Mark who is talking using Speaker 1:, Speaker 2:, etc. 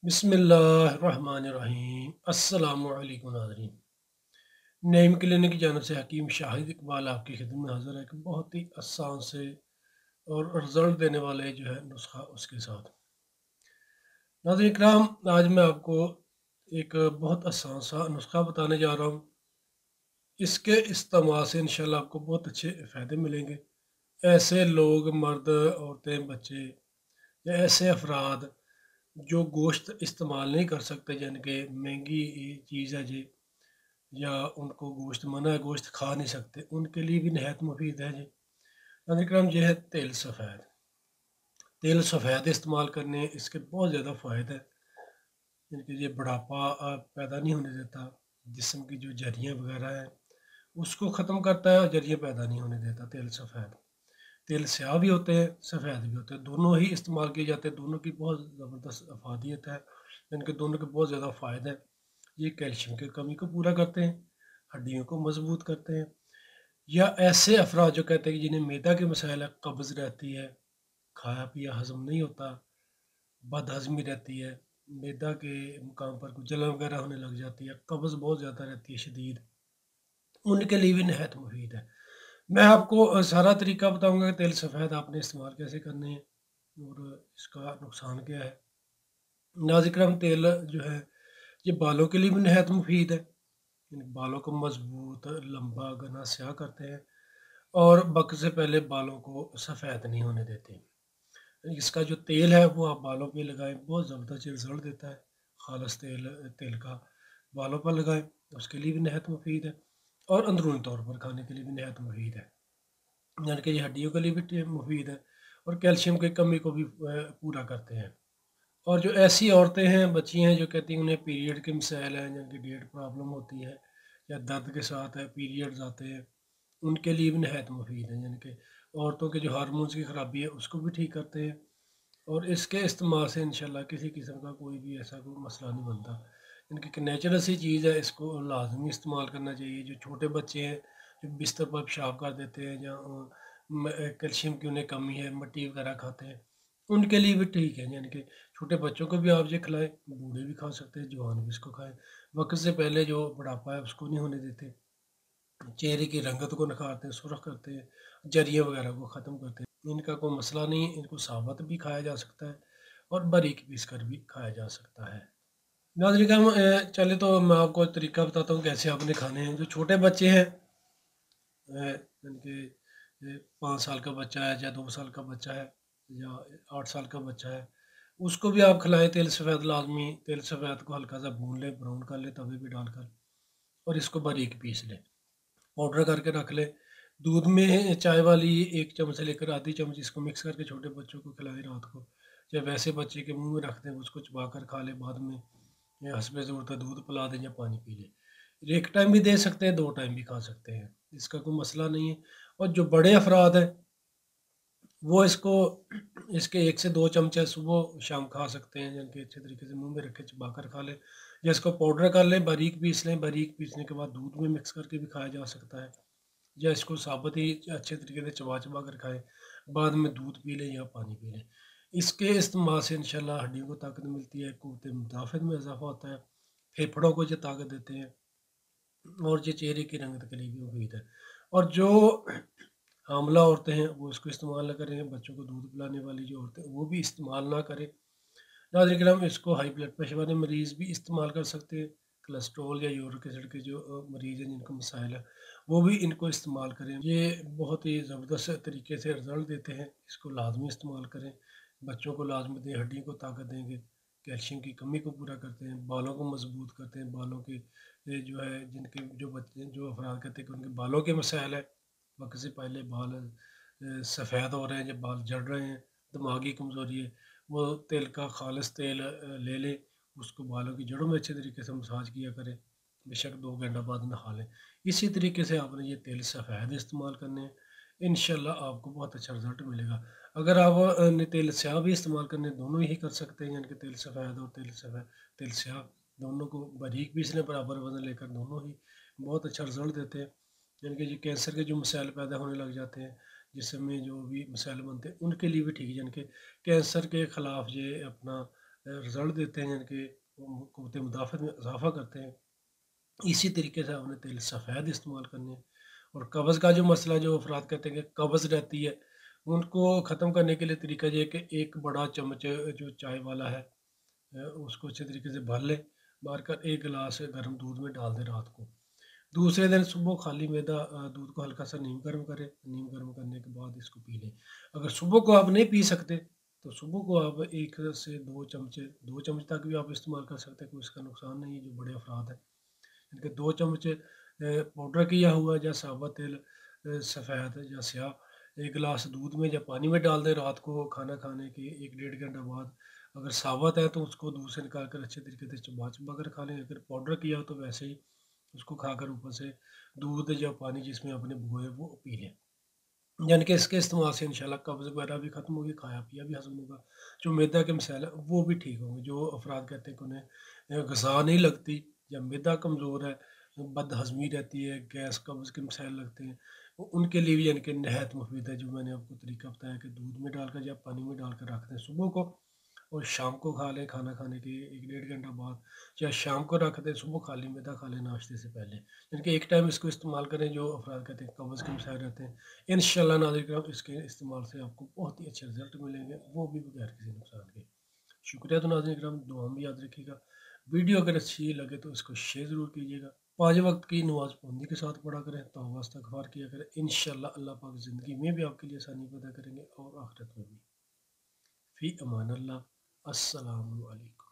Speaker 1: बिस्मिल्लाहिर्रहमानिर्रहीम। अस्सलामु अलैकुम नाज़रीन। नईम क्लिनिक की जानब से हकीम शाहिद इकबाल आपकी खिदमत में हाज़िर है कि बहुत ही आसान से और रिज़ल्ट देने वाले जो है नुस्खा उसके साथ। नाज़रीन इकराम, आज मैं आपको एक बहुत आसान सा नुस्खा बताने जा रहा हूँ। इसके इस्तेमाल से इंशाल्लाह आपको बहुत अच्छे फ़ायदे मिलेंगे। ऐसे लोग, मर्द, औरतें, बच्चे या ऐसे अफराद जो गोश्त इस्तेमाल नहीं कर सकते, यानी कि महंगी चीज़ है जी, या उनको गोश्त मना है, गोश्त खा नहीं सकते, उनके लिए भी नहायत मुफीद है जी। नाज़रीन करम, ये है तेल सफ़ेद। तेल सफ़ेद इस्तेमाल करने इसके बहुत ज़्यादा फ़ायदे हैं। यानी कि ये बुढ़ापा पैदा नहीं होने देता, जिस्म की जो झुर्रियाँ वगैरह हैं उसको ख़त्म करता है और झुर्रियाँ पैदा नहीं होने देता तेल सफ़ेद। तेल स्याह भी होते हैं, सफ़ेद भी होते हैं, दोनों ही इस्तेमाल किए जाते हैं, दोनों की बहुत ज़बरदस्त अफादियत है, इनके दोनों के बहुत ज़्यादा फ़ायदे हैं। ये कैल्शियम की कमी को पूरा करते हैं, हड्डियों को मजबूत करते हैं। या ऐसे अफराद जो कहते हैं कि जिन्हें मैदा के मसाइल है, कब्ज़ रहती है, खाया पिया हज़म नहीं होता, बदहज़मी रहती है, मैदा के मुकाम पर कुछ जलन वगैरह होने लग जाती है, कब्ज़ बहुत ज़्यादा रहती है शदीद, उनके लिए भी नहायत मुफीद है। मैं आपको सारा तरीका बताऊँगा कि तेल सफ़ेद आपने इस्तेमाल कैसे करने हैं और इसका नुकसान क्या है। नाज़िक्रम, तेल जो है ये बालों के लिए भी नहायत मुफीद है। इन बालों को मज़बूत, लंबा, घना, स्याह करते हैं और वक़्त से पहले बालों को सफ़ेद नहीं होने देते। इसका जो तेल है वो आप बालों पे लगाएँ, बहुत ज़बरदस्त रिज़ल्ट देता है। ख़ालिस तेल तेल का बालों पर लगाएँ, उसके लिए भी नहायत मुफीद है और अंदरूनी तौर पर खाने के लिए भी नहायत मुफीद है। यानी कि ये हड्डियों के लिए भी मुफीद है और कैल्शियम की कमी को भी पूरा करते हैं। और जो ऐसी औरतें हैं, बच्ची हैं जो कहती हैं उन्हें पीरियड के मसाइल हैं, जिनकी डेट प्रॉब्लम होती है या दर्द के साथ है, पीरियड्स आते हैं, उनके लिए भी नहायत मुफीद है। यानी कि औरतों के जो हार्मोन्स की ख़राबी है उसको भी ठीक करते हैं और इसके इस्तेमाल से इंशाल्लाह किसी किस्म का कोई भी ऐसा कोई मसला नहीं बनता। इनकी एक नेचुरल सी चीज़ है, इसको लाज़मी इस्तेमाल करना चाहिए। जो छोटे बच्चे हैं, जो बिस्तर पर पेशाब कर देते हैं या कैल्शियम की उन्हें कमी है, मिट्टी वगैरह खाते हैं, उनके लिए भी ठीक है। यानी कि छोटे बच्चों को भी आप ये खिलाएँ, बूढ़े भी खा सकते हैं, जवान भी इसको खाएँ। वक़्त से पहले जो बुढ़ापा है उसको नहीं होने देते। चेहरे की रंगत को निखारते हैं, सुर्ख करते हैं, झुर्रियाँ वगैरह को ख़त्म करते हैं। इनका कोई मसला नहीं है, इनको साबुत भी खाया जा सकता है और बारीक पीस कर भी खाया जा सकता है। नाज़रीन हम चले तो मैं आपको एक तरीका बताता हूँ कैसे आपने खाने हैं। जो छोटे बच्चे हैं, जिनके 5 साल का बच्चा है या 2 साल का बच्चा है या 8 साल का बच्चा है, उसको भी आप खिलाएँ तेल सफ़ेद लाज़मी। तेल सफ़ेद को हल्का सा भून लें, ब्राउन कर लें तवे पे डालकर और इसको बारीक पीस लें। पाउडर करके रख लें। दूध में चाय वाली 1 चम्मच से लेकर आधी चम्मच इसको मिक्स करके छोटे बच्चों को खिलाएँ रात को। या वैसे बच्चे के मुँह में रख दें, उसको चबा कर खा ले बाद में, या हस्बे ज़रूरत है दूध पिला दें या पानी पी लें। 1 टाइम भी दे सकते हैं, 2 टाइम भी खा सकते हैं, इसका कोई मसला नहीं है। और जो बड़े अफ़राद हैं, वो इसको इसके 1 से 2 चमचे सुबह-शाम खा सकते हैं, यानी कि अच्छे तरीके से मुँह में रख के चबा कर खा लें। या इसको पाउडर कर लें, बारीक पीस लें, बारीक पीसने के बाद दूध में मिक्स करके भी खाया जा सकता है। या इसको साबुत ही अच्छे तरीके से चबा-चबा कर खाएँ, बाद में दूध पी लें या पानी पी लें। इसके इस्तेमाल से इंशाल्लाह हड्डियों को ताकत मिलती है, क़ुव्वत मुदाफ़अत में इज़ाफ़ा होता है, फेफड़ों को ये ताकत देते हैं और ये चेहरे की रंगत के लिए भी मुफ़ीद है। और जो हामला औरतें हैं वो इसको इस्तेमाल ना करें, बच्चों को दूध पिलाने वाली जो औरतें हैं वो भी इस्तेमाल ना करें। नाज़रीन किराम, इसको हाई ब्लड प्रेशर वाले मरीज़ भी इस्तेमाल कर सकते हैं। कोलेस्ट्रॉल या यूरिक एसिड के जो मरीज़ हैं जिनको मसाइल है, वो भी इनको इस्तेमाल करें। ये बहुत ही ज़बरदस्त तरीके से रिज़ल्ट देते हैं, इसको लाज़मी इस्तेमाल करें। बच्चों को लाज़मी दें, हड्डियों को ताकत देंगे, कैल्शियम की कमी को पूरा करते हैं, बालों को मज़बूत करते हैं, बालों की जो है जिनके जो बच्चे जो अफ़राद कहते हैं कि उनके बालों के मसाइल है, वक़्त से पहले बाल सफ़ेद हो रहे हैं या बाल झड़ रहे हैं, दिमागी कमज़ोरी है, वो तेल का ख़ालिस तेल ले लें, उसको बालों की जड़ों में अच्छे तरीके से मसाज किया करें, बेशक 2 घंटा बाद नहा लें। इसी तरीके से आपने ये तेल सफ़ेद इस्तेमाल करने हैं, इंशाल्लाह आपको बहुत अच्छा रिज़ल्ट मिलेगा। अगर आप तेल स्याह भी इस्तेमाल करने हैं, दोनों ही कर सकते हैं, यानी कि तेल सफ़ेद और तेल स्याह दोनों को बारीक पीस लें, बराबर वज़न लेकर, दोनों ही बहुत अच्छा रिज़ल्ट देते हैं। यानी कि ये कैंसर के जो मसाइल पैदा होने लग जाते हैं, जिस्म में जो भी मसाइल बनते हैं, उनके लिए भी ठीक है। यानी कि कैंसर के ख़िलाफ़ ये अपना رزلٹ دیتے ہیں، یعنی کہ قوت مدافعت میں اضافہ کرتے ہیں۔ اسی طریقے سے ہم نے تیل سفید استعمال کرنے ہیں۔ اور قبض کا جو مسئلہ جو افراد کہتے ہیں کہ قبض رہتی ہے، ان کو ختم کرنے کے لیے طریقہ یہ ہے کہ ایک بڑا چمچ جو چائے والا ہے اس کو اچھے طریقے سے بھر لیں، بھر کر ایک گلاس گرم دودھ میں ڈال دیں رات کو۔ دوسرے دن صبح خالی معدہ دودھ کو ہلکا سا نیم گرم کریں، نیم گرم کرنے کے بعد اس کو پی لیں۔ اگر صبح کو آپ نہیں پی سکتے تو صبح کو آپ 1 سے 2 چمچ تک بھی آپ استعمال کر سکتے ہیں، کوئی اس کا نقصان نہیں ہے جو بڑے افراد ہیں۔ ان کے 2 چمچ پاؤڈر کیا ہوا یا ثابت تیل سفید یا سیاہ 1 گلاس دودھ میں یا پانی میں ڈال دیں رات کو کھانا کھانے کے 1 ڈیڑھ گھنٹہ بعد۔ اگر ثابت ہے تو اس کو دودھ سے نکال کر اچھے طریقے سے چبا چبا کر کھا لیں، اگر پاؤڈر کیا ہو تو ویسے ہی اس کو کھا کر اوپر سے دودھ یا پانی جس میں آپ نے بھگوئے وہ پی لیں۔ یعنی کہ اس کے استعمال سے انشاءاللہ قبض وغیرہ بھی ختم ہوگی، کھایا پیا بھی ہضم ہوگا، جو معدہ کے مسائل ہیں وہ بھی ٹھیک ہوں گے۔ جو افراد کہتے ہیں کہ انہیں غذا نہیں لگتی یا معدہ کمزور ہے، بد ہضمی رہتی ہے، گیس قبض کے مسائل لگتے ہیں، ان کے لیے بھی یعنی کہ نہایت مفید ہے جو میں نے آپ کو طریقہ بتایا کہ دودھ میں ڈال کر یا پانی میں ڈال کر رکھ دیں صبح کو، اور شام کو کھا لیں کھانا کھانے کے 1 ڈیڑھ گھنٹہ بعد، یا شام کو رکھ دیں صبح خالی معدہ کھا لیں ناشتے سے پہلے۔ یعنی کہ ایک ٹائم اس کو استعمال کریں جو افراد کہتے ہیں قبض کے مسائل رہتے ہیں۔ انشاءاللہ ناظرین کرام اس کے استعمال سے آپ کو بہت ہی اچھے رزلٹ ملیں گے، وہ بھی بغیر کسی نقصان کے۔ شکریہ تو ناظرین کرام، دعا میں یاد رکھیے گا۔ ویڈیو اگر اچھی لگے تو اس کو شیئر ضرور کیجیے گا۔ 5 وقت کی نماز پابندی کے ساتھ پڑھا کریں، توبہ استغفار کیا کریں، انشاءاللہ اللہ پاک زندگی میں بھی آپ کے لیے آسانی پیدا کریں گے اور آخرت میں بھی۔ فی امان اللہ، السلام علیکم۔